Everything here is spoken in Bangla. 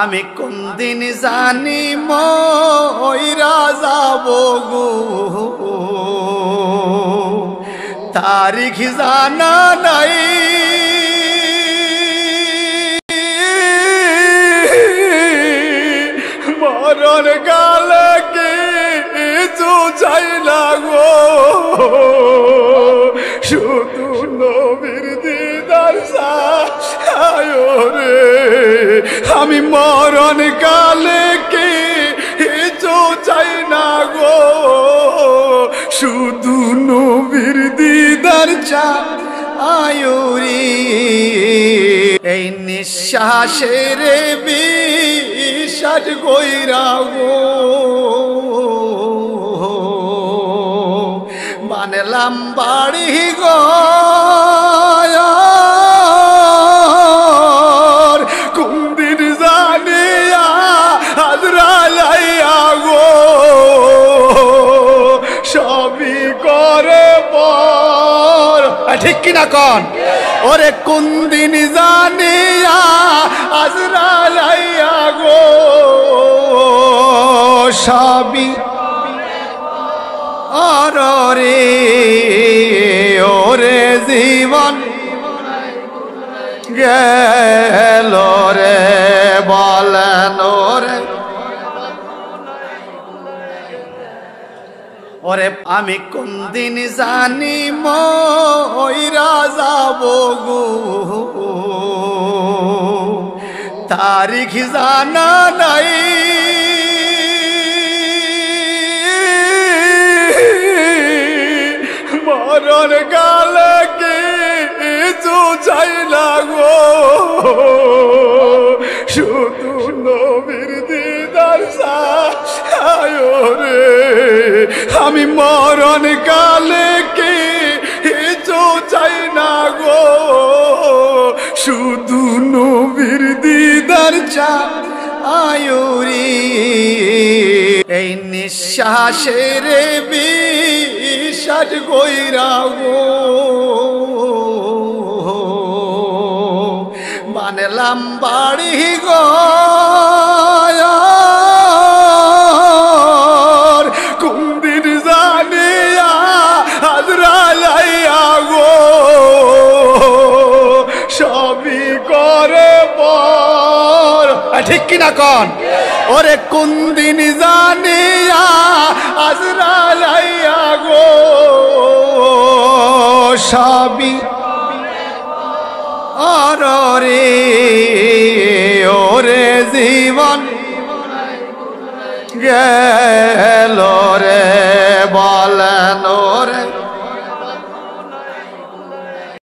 আমি কোন দিন জানি মইরা যাব গো, তারিখ জানা নাই। মরণ কালে কিছু চাই না গো, শুধু নবীর দিদার চাই রে। আমি মরণ কালে কিছু চাই না গো, শুধু নবীর দিদার চাই রে। এই নিঃশ্বাসের বিশ্বাস কইরা গো, বানলাম বাড়ি গো, কোন দিন জানিয়া আজরাইয়া গো, সবই করে পর। ঠিক কিনা কন? ওরে কোন দিন জানিয়া আজরাইয়া গো, সবই রে। ওরে জীবন গেল রে, বলেন ওরে। ওরে আমি কোন দিন জানি মইরা যাব গো, তারিখ জানা নাই। মরণ কালে কিছু চাই না গো, শুধু নবীর দিদার চাই রে। আমি মরণ কালে কিছু চাই না গো, শুধু নবীর দিদার চাই রে। এই নিঃশ্বাসের বিশ্বাস কইরা গো, বানলাম বাড়ি গো, কোন দিন জানিয়া আজরাইয়া গো, সবই করে পর। ঠিক কিনা কন? ওরে কোন দিন জানিয়া আজরাইয়া গো, সবই রে। ওরে জীবন গে